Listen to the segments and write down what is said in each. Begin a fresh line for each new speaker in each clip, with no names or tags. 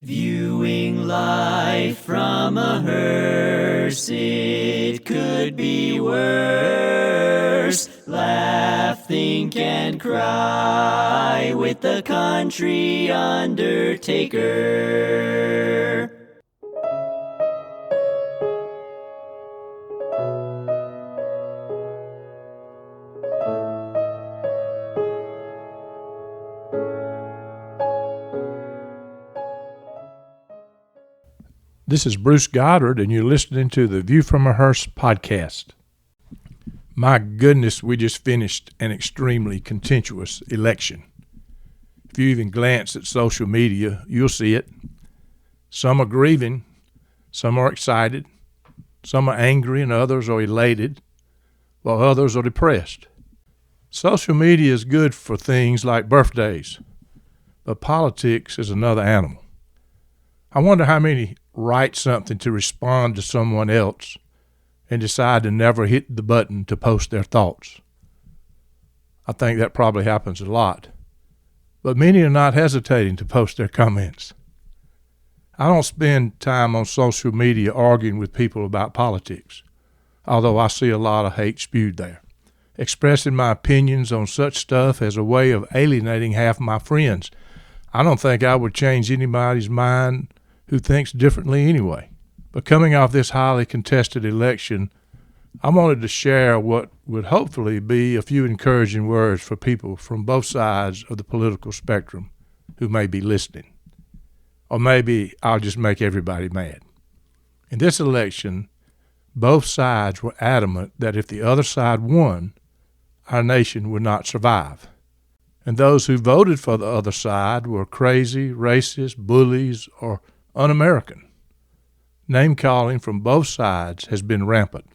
Viewing life from a hearse, it could be worse. Laugh, think, and cry with the country undertaker.
This is Bruce Goddard, and you're listening to the View from a Hearse podcast. My goodness, we just finished an extremely contentious election. If you even glance at social media, you'll see it. Some are grieving, some are excited, some are angry, and others are elated, while others are depressed. Social media is good for things like birthdays, but politics is another animal. I wonder how many write something to respond to someone else and decide to never hit the button to post their thoughts. I think that probably happens a lot, but many are not hesitating to post their comments. I don't spend time on social media arguing with people about politics, although I see a lot of hate spewed there. Expressing my opinions on such stuff as a way of alienating half of my friends. I don't think I would change anybody's mind who thinks differently anyway. But coming off this highly contested election, I wanted to share what would hopefully be a few encouraging words for people from both sides of the political spectrum who may be listening. Or maybe I'll just make everybody mad. In this election, both sides were adamant that if the other side won, our nation would not survive. And those who voted for the other side were crazy, racist, bullies, or un-American. Name-calling from both sides has been rampant.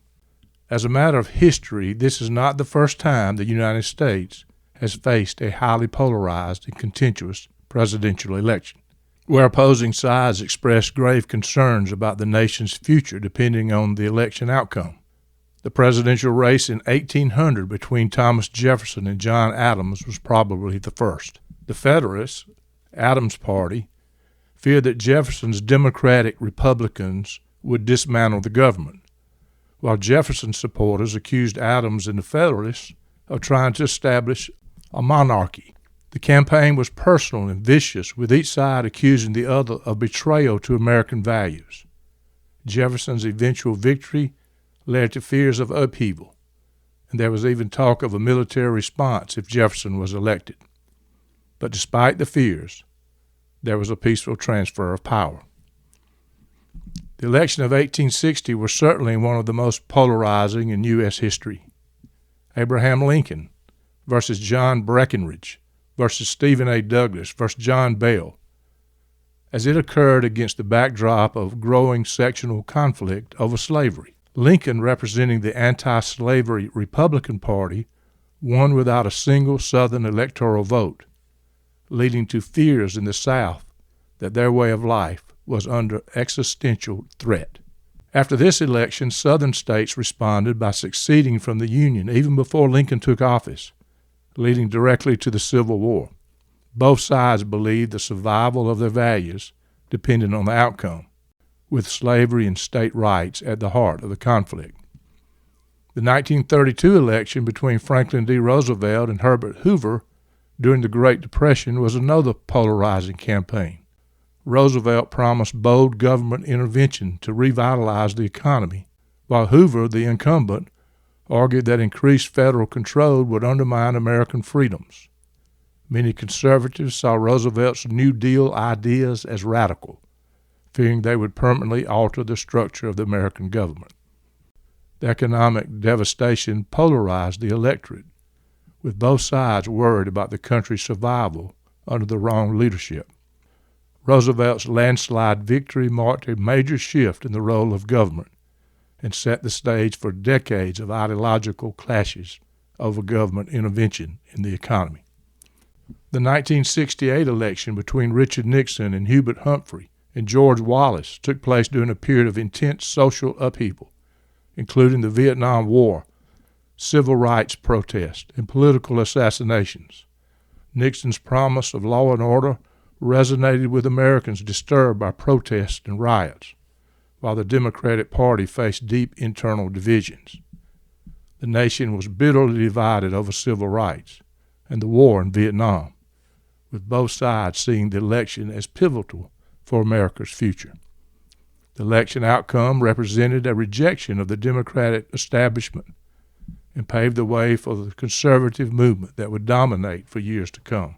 As a matter of history, this is not the first time the United States has faced a highly polarized and contentious presidential election, where opposing sides expressed grave concerns about the nation's future depending on the election outcome. The presidential race in 1800 between Thomas Jefferson and John Adams was probably the first. The Federalists, Adams' party, feared that Jefferson's Democratic Republicans would dismantle the government, while Jefferson supporters accused Adams and the Federalists of trying to establish a monarchy. The campaign was personal and vicious, with each side accusing the other of betrayal to American values. Jefferson's eventual victory led to fears of upheaval, and there was even talk of a military response if Jefferson was elected. But despite the fears, there was a peaceful transfer of power. The election of 1860 was certainly one of the most polarizing in U.S. history. Abraham Lincoln versus John Breckinridge versus Stephen A. Douglas versus John Bell, as it occurred against the backdrop of growing sectional conflict over slavery. Lincoln, representing the anti-slavery Republican Party, won without a single Southern electoral vote, leading to fears in the South that their way of life was under existential threat. After this election, Southern states responded by seceding from the Union even before Lincoln took office, leading directly to the Civil War. Both sides believed the survival of their values depended on the outcome, with slavery and state rights at the heart of the conflict. The 1932 election between Franklin D. Roosevelt and Herbert Hoover during the Great Depression was another polarizing campaign. Roosevelt promised bold government intervention to revitalize the economy, while Hoover, the incumbent, argued that increased federal control would undermine American freedoms. Many conservatives saw Roosevelt's New Deal ideas as radical, fearing they would permanently alter the structure of the American government. The economic devastation polarized the electorate, with both sides worried about the country's survival under the wrong leadership. Roosevelt's landslide victory marked a major shift in the role of government and set the stage for decades of ideological clashes over government intervention in the economy. The 1968 election between Richard Nixon and Hubert Humphrey and George Wallace took place during a period of intense social upheaval, including the Vietnam War, civil rights protests, and political assassinations. Nixon's promise of law and order resonated with Americans disturbed by protests and riots, while the Democratic Party faced deep internal divisions. The nation was bitterly divided over civil rights and the war in Vietnam, with both sides seeing the election as pivotal for America's future. The election outcome represented a rejection of the Democratic establishment and paved the way for the conservative movement that would dominate for years to come.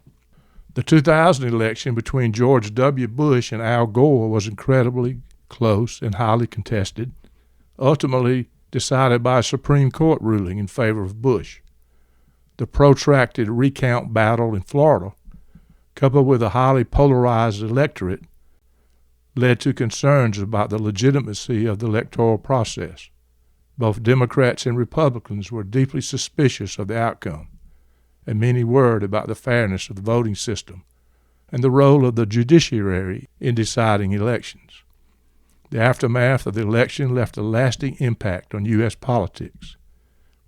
The 2000 election between George W. Bush and Al Gore was incredibly close and highly contested, ultimately decided by a Supreme Court ruling in favor of Bush. The protracted recount battle in Florida, coupled with a highly polarized electorate, led to concerns about the legitimacy of the electoral process. Both Democrats and Republicans were deeply suspicious of the outcome, and many worried about the fairness of the voting system and the role of the judiciary in deciding elections. The aftermath of the election left a lasting impact on U.S. politics,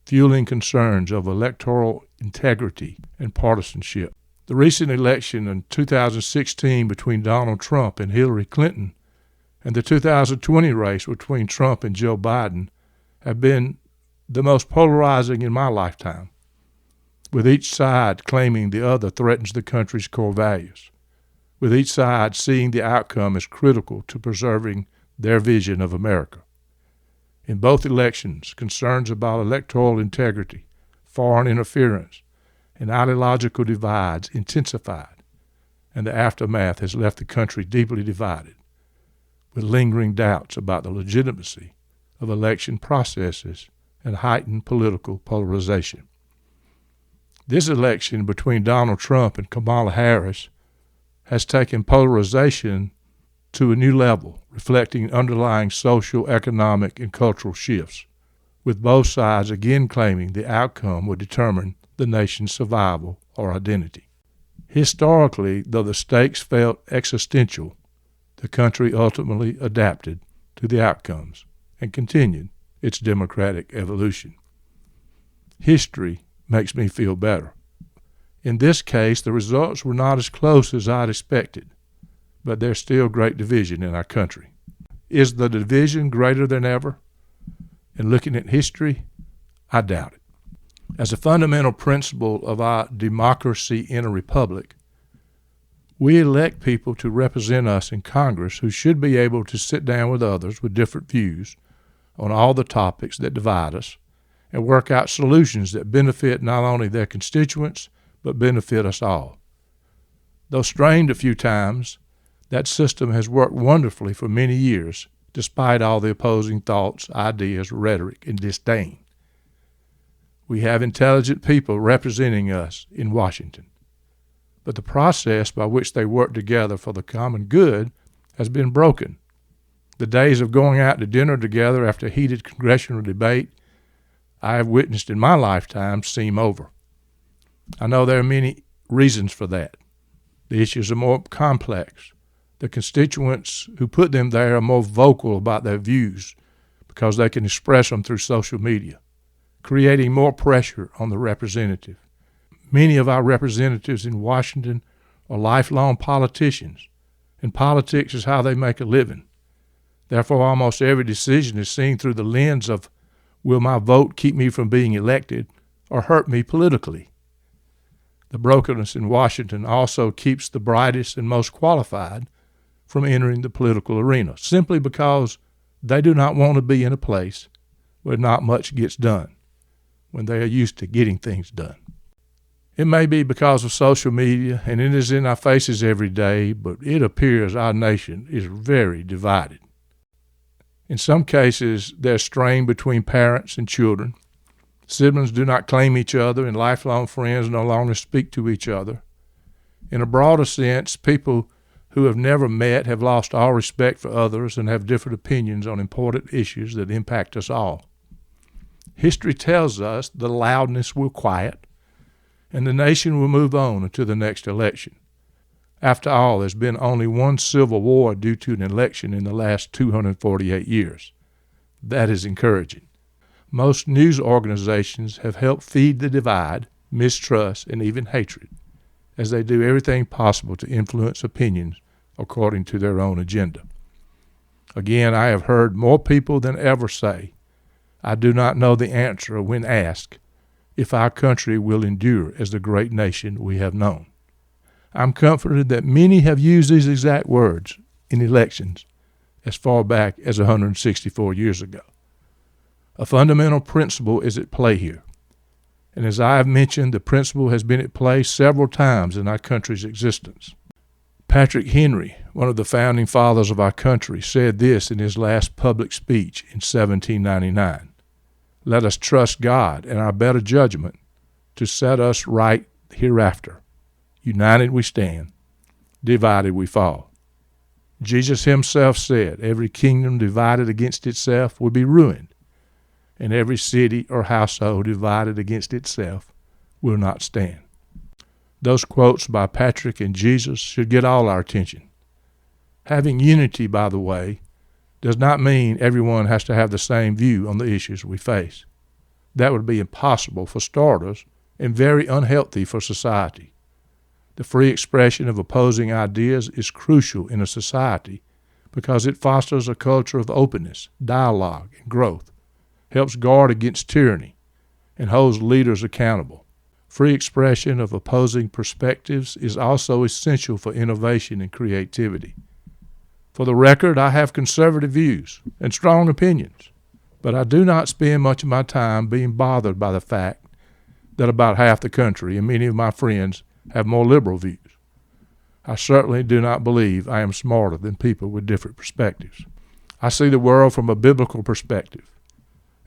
fueling concerns of electoral integrity and partisanship. The recent election in 2016 between Donald Trump and Hillary Clinton and the 2020 race between Trump and Joe Biden have been the most polarizing in my lifetime, with each side claiming the other threatens the country's core values, with each side seeing the outcome as critical to preserving their vision of America. In both elections, concerns about electoral integrity, foreign interference, and ideological divides intensified, and the aftermath has left the country deeply divided, with lingering doubts about the legitimacy of election processes and heightened political polarization. This election between Donald Trump and Kamala Harris has taken polarization to a new level, reflecting underlying social, economic, and cultural shifts, with both sides again claiming the outcome would determine the nation's survival or identity. Historically, though the stakes felt existential, the country ultimately adapted to the outcomes and continued its democratic evolution. History makes me feel better. In this case, the results were not as close as I'd expected, but there's still great division in our country. Is the division greater than ever? In looking at history, I doubt it. As a fundamental principle of our democracy in a republic, we elect people to represent us in Congress who should be able to sit down with others with different views on all the topics that divide us and work out solutions that benefit not only their constituents, but benefit us all. Though strained a few times, that system has worked wonderfully for many years, despite all the opposing thoughts, ideas, rhetoric, and disdain. We have intelligent people representing us in Washington, but the process by which they work together for the common good has been broken. The days of going out to dinner together after heated congressional debate I have witnessed in my lifetime seem over. I know there are many reasons for that. The issues are more complex. The constituents who put them there are more vocal about their views because they can express them through social media, creating more pressure on the representative. Many of our representatives in Washington are lifelong politicians, and politics is how they make a living. Therefore, almost every decision is seen through the lens of, will my vote keep me from being elected or hurt me politically? The brokenness in Washington also keeps the brightest and most qualified from entering the political arena, simply because they do not want to be in a place where not much gets done, when they are used to getting things done. It may be because of social media, and it is in our faces every day, but it appears our nation is very divided. In some cases, there's strain between parents and children. Siblings do not claim each other, and lifelong friends no longer speak to each other. In a broader sense, people who have never met have lost all respect for others and have different opinions on important issues that impact us all. History tells us the loudness will quiet, and the nation will move on until the next election. After all, there's been only one civil war due to an election in the last 248 years. That is encouraging. Most news organizations have helped feed the divide, mistrust, and even hatred. as they do everything possible to influence opinions according to their own agenda. Again, I have heard more people than ever say, I do not know the answer when asked if our country will endure as the great nation we have known. I'm comforted that many have used these exact words in elections as far back as 164 years ago. A fundamental principle is at play here. And as I have mentioned, the principle has been at play several times in our country's existence. Patrick Henry, one of the founding fathers of our country, said this in his last public speech in 1799. Let us trust God and our better judgment to set us right hereafter. United we stand, divided we fall. Jesus himself said, every kingdom divided against itself will be ruined, and every city or household divided against itself will not stand. Those quotes by Patrick and Jesus should get all our attention. Having unity, by the way, does not mean everyone has to have the same view on the issues we face. That would be impossible for starters and very unhealthy for society. The free expression of opposing ideas is crucial in a society because it fosters a culture of openness, dialogue, and growth, helps guard against tyranny, and holds leaders accountable. Free expression of opposing perspectives is also essential for innovation and creativity. For the record, I have conservative views and strong opinions, but I do not spend much of my time being bothered by the fact that about half the country and many of my friends have more liberal views. I certainly do not believe I am smarter than people with different perspectives. I see the world from a biblical perspective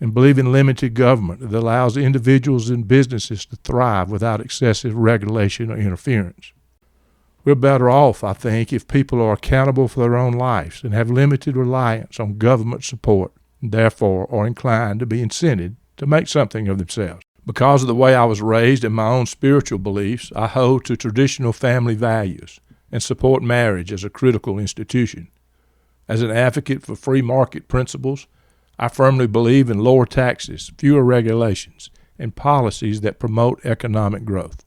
and believe in limited government that allows individuals and businesses to thrive without excessive regulation or interference. We're better off, I think, if people are accountable for their own lives and have limited reliance on government support and therefore are inclined to be incented to make something of themselves. Because of the way I was raised and my own spiritual beliefs, I hold to traditional family values and support marriage as a critical institution. As an advocate for free market principles, I firmly believe in lower taxes, fewer regulations, and policies that promote economic growth.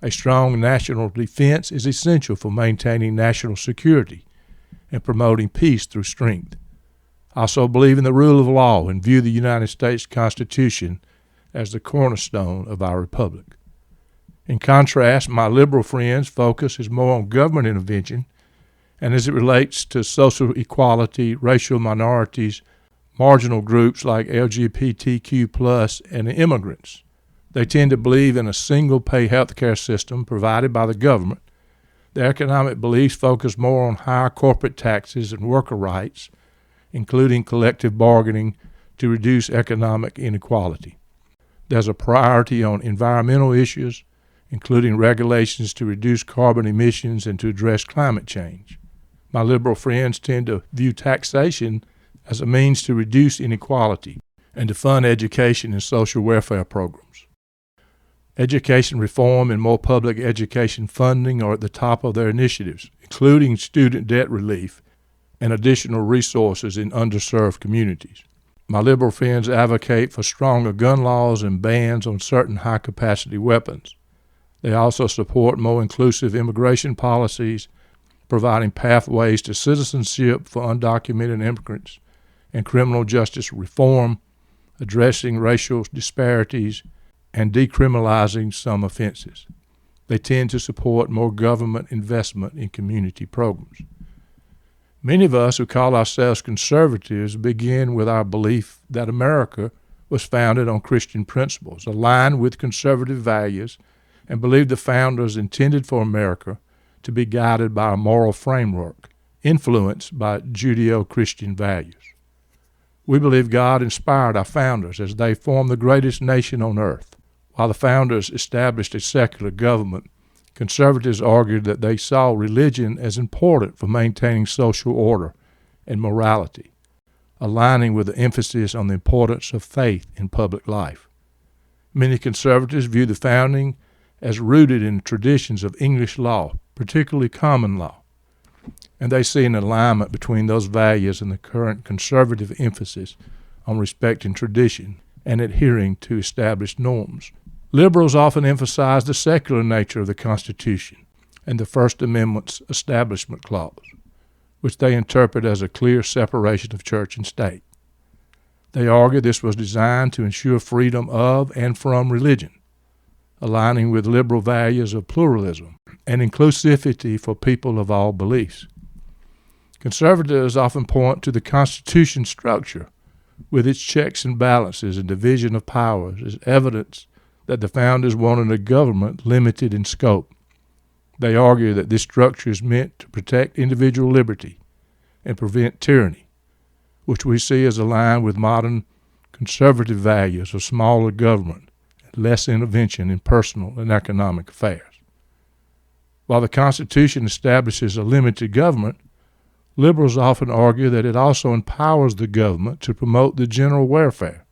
A strong national defense is essential for maintaining national security and promoting peace through strength. I also believe in the rule of law and view the United States Constitution as the cornerstone of our republic. In contrast, my liberal friends' focus is more on government intervention and as it relates to social equality, racial minorities, marginal groups like LGBTQ+, and immigrants. They tend to believe in a single-pay healthcare system provided by the government. Their economic beliefs focus more on higher corporate taxes and worker rights, including collective bargaining to reduce economic inequality. There's a priority on environmental issues, including regulations to reduce carbon emissions and to address climate change. My liberal friends tend to view taxation as a means to reduce inequality and to fund education and social welfare programs. Education reform and more public education funding are at the top of their initiatives, including student debt relief and additional resources in underserved communities. My liberal friends advocate for stronger gun laws and bans on certain high-capacity weapons. They also support more inclusive immigration policies, providing pathways to citizenship for undocumented immigrants, and criminal justice reform, addressing racial disparities, and decriminalizing some offenses. They tend to support more government investment in community programs. Many of us who call ourselves conservatives begin with our belief that America was founded on Christian principles, aligned with conservative values, and believe the founders intended for America to be guided by a moral framework influenced by Judeo-Christian values. We believe God inspired our founders as they formed the greatest nation on earth. While the founders established a secular government, conservatives argued that they saw religion as important for maintaining social order and morality, aligning with the emphasis on the importance of faith in public life. Many conservatives view the founding as rooted in traditions of English law, particularly common law, and they see an alignment between those values and the current conservative emphasis on respecting tradition and adhering to established norms. Liberals often emphasize the secular nature of the Constitution and the First Amendment's Establishment Clause, which they interpret as a clear separation of church and state. They argue this was designed to ensure freedom of and from religion, aligning with liberal values of pluralism and inclusivity for people of all beliefs. Conservatives often point to the Constitution's structure, with its checks and balances and division of powers, as evidence that the founders wanted a government limited in scope. They argue that this structure is meant to protect individual liberty and prevent tyranny, which we see as aligned with modern conservative values of smaller government and less intervention in personal and economic affairs. While the Constitution establishes a limited government, liberals often argue that it also empowers the government to promote the general welfare.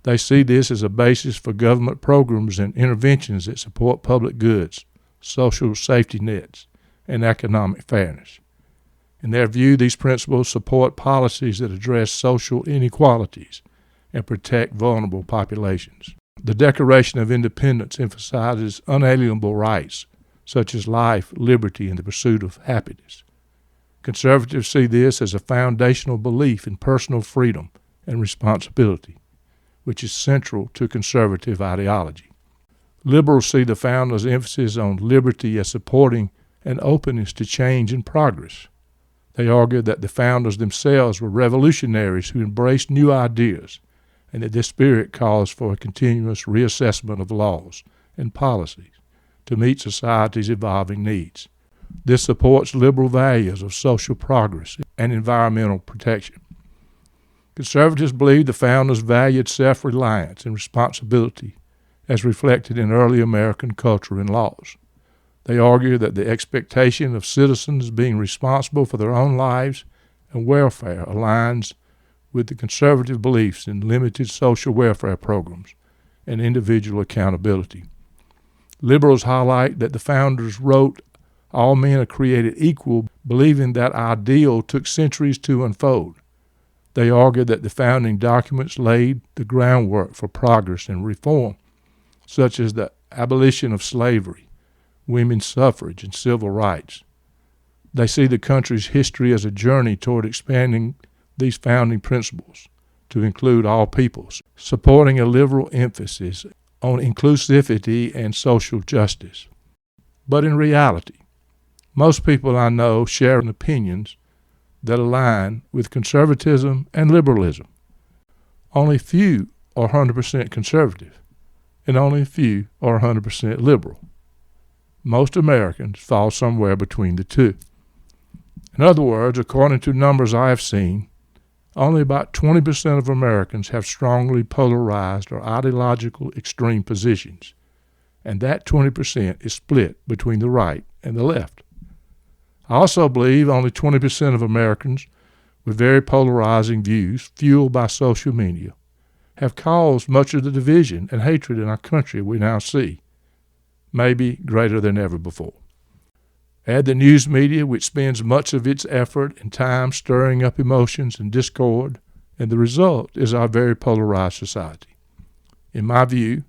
They see this as a basis for government programs and interventions that support public goods, social safety nets, and economic fairness. In their view, these principles support policies that address social inequalities and protect vulnerable populations. The Declaration of Independence emphasizes unalienable rights, such as life, liberty, and the pursuit of happiness. Conservatives see this as a foundational belief in personal freedom and responsibility, which is central to conservative ideology. Liberals see the founders' emphasis on liberty as supporting an openness to change and progress. They argue that the founders themselves were revolutionaries who embraced new ideas, and that this spirit calls for a continuous reassessment of laws and policies to meet society's evolving needs. This supports liberal values of social progress and environmental protection. Conservatives believe the founders valued self-reliance and responsibility as reflected in early American culture and laws. They argue that the expectation of citizens being responsible for their own lives and welfare aligns with the conservative beliefs in limited social welfare programs and individual accountability. Liberals highlight that the founders wrote, "All men are created equal," believing that ideal took centuries to unfold. They argue that the founding documents laid the groundwork for progress and reform, such as the abolition of slavery, women's suffrage, and civil rights. They see the country's history as a journey toward expanding these founding principles to include all peoples, supporting a liberal emphasis on inclusivity and social justice. But in reality, most people I know share opinions that align with conservatism and liberalism. Only few are 100% conservative, and only a few are 100% liberal. Most Americans fall somewhere between the two. In other words, according to numbers I have seen, only about 20% of Americans have strongly polarized or ideological extreme positions, and that 20% is split between the right and the left. I also believe only 20% of Americans with very polarizing views, fueled by social media, have caused much of the division and hatred in our country we now see, maybe greater than ever before. Add the news media, which spends much of its effort and time stirring up emotions and discord, and the result is our very polarized society. In my view,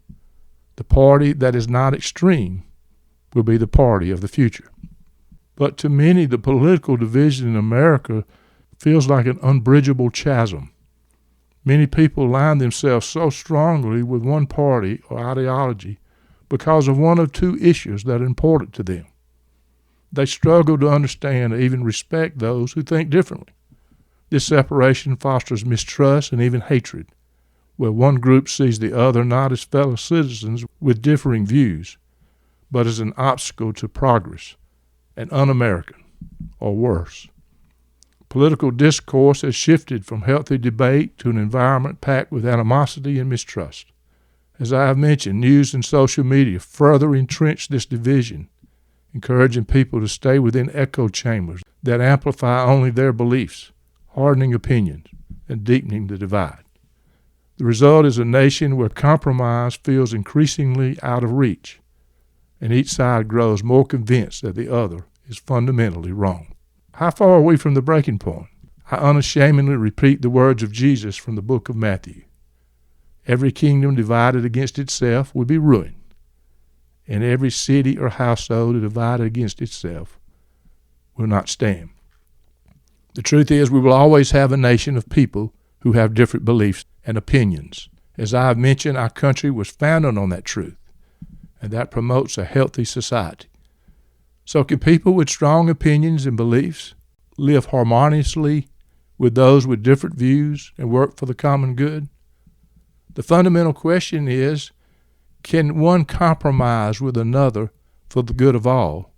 the party that is not extreme will be the party of the future. But to many, the political division in America feels like an unbridgeable chasm. Many people align themselves so strongly with one party or ideology because of one of two issues that are important to them. They struggle to understand or even respect those who think differently. This separation fosters mistrust and even hatred, where one group sees the other not as fellow citizens with differing views, but as an obstacle to progress, an un-American, or worse. Political discourse has shifted from healthy debate to an environment packed with animosity and mistrust. As I have mentioned, news and social media further entrench this division, encouraging people to stay within echo chambers that amplify only their beliefs, hardening opinions, and deepening the divide. The result is a nation where compromise feels increasingly out of reach, and each side grows more convinced that the other is fundamentally wrong. How far are we from the breaking point? I unashamedly repeat the words of Jesus from the book of Matthew. Every kingdom divided against itself would be ruined, and every city or household divided against itself will not stand. The truth is, we will always have a nation of people who have different beliefs and opinions. As I have mentioned, our country was founded on that truth, and that promotes a healthy society. So can people with strong opinions and beliefs live harmoniously with those with different views and work for the common good? The fundamental question is, can one compromise with another for the good of all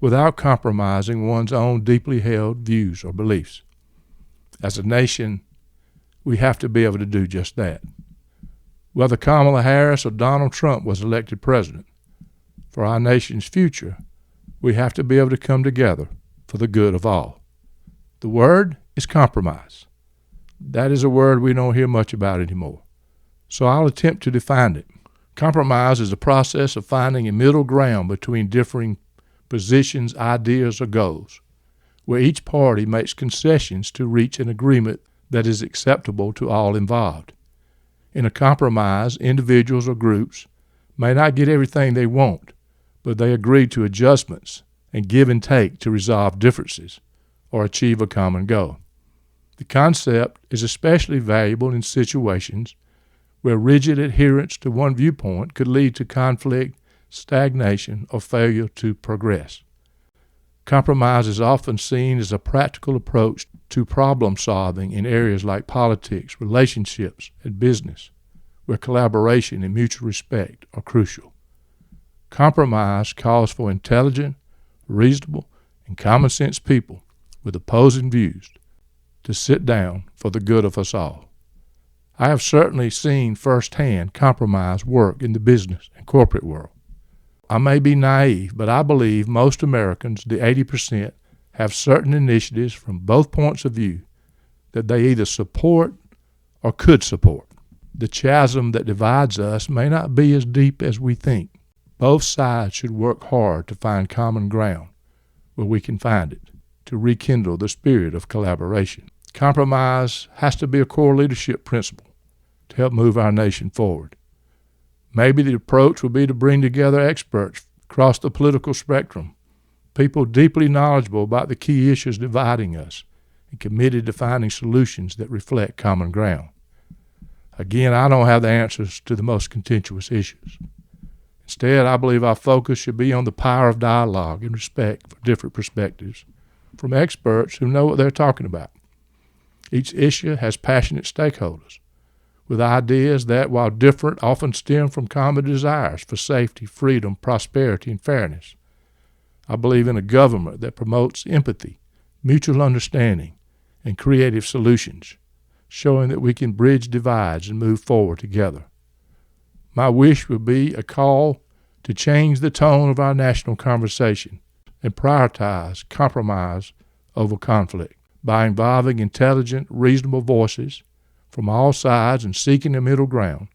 without compromising one's own deeply held views or beliefs? As a nation, we have to be able to do just that. Whether Kamala Harris or Donald Trump was elected president, for our nation's future, we have to be able to come together for the good of all. The word is compromise. That is a word we don't hear much about anymore, so I'll attempt to define it. Compromise is a process of finding a middle ground between differing positions, ideas, or goals, where each party makes concessions to reach an agreement that is acceptable to all involved. In a compromise, individuals or groups may not get everything they want, but they agree to adjustments and give and take to resolve differences or achieve a common goal. The concept is especially valuable in situations where rigid adherence to one viewpoint could lead to conflict, stagnation, or failure to progress. Compromise is often seen as a practical approach to problem solving in areas like politics, relationships, and business, where collaboration and mutual respect are crucial. Compromise calls for intelligent, reasonable, and common sense people with opposing views to sit down for the good of us all. I have certainly seen firsthand compromise work in the business and corporate world. I may be naive, but I believe most Americans, the 80%, have certain initiatives from both points of view that they either support or could support. The chasm that divides us may not be as deep as we think. Both sides should work hard to find common ground where we can find it, to rekindle the spirit of collaboration. Compromise has to be a core leadership principle to help move our nation forward. Maybe the approach will be to bring together experts across the political spectrum, people deeply knowledgeable about the key issues dividing us and committed to finding solutions that reflect common ground. Again, I don't have the answers to the most contentious issues. Instead, I believe our focus should be on the power of dialogue and respect for different perspectives from experts who know what they're talking about. Each issue has passionate stakeholders with ideas that, while different, often stem from common desires for safety, freedom, prosperity, and fairness. I believe in a government that promotes empathy, mutual understanding, and creative solutions, showing that we can bridge divides and move forward together. My wish would be a call to change the tone of our national conversation and prioritize compromise over conflict. By involving intelligent, reasonable voices from all sides and seeking a middle ground,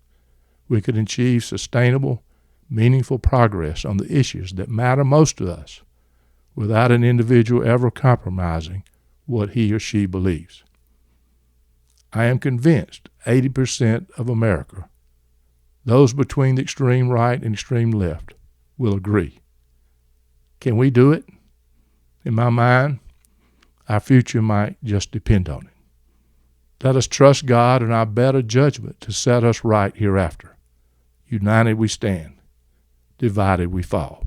we could achieve sustainable, meaningful progress on the issues that matter most to us without an individual ever compromising what he or she believes. I am convinced 80% of America, those between the extreme right and extreme left, will agree. Can we do it? In my mind, our future might just depend on it. Let us trust God and our better judgment to set us right hereafter. United we stand, divided we fall.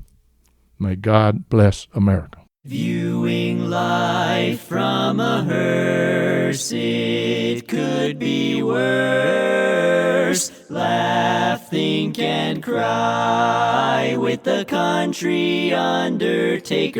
May God bless America.
Viewing life from a hearse, it could be worse. Laugh, think, and cry with the country undertaker.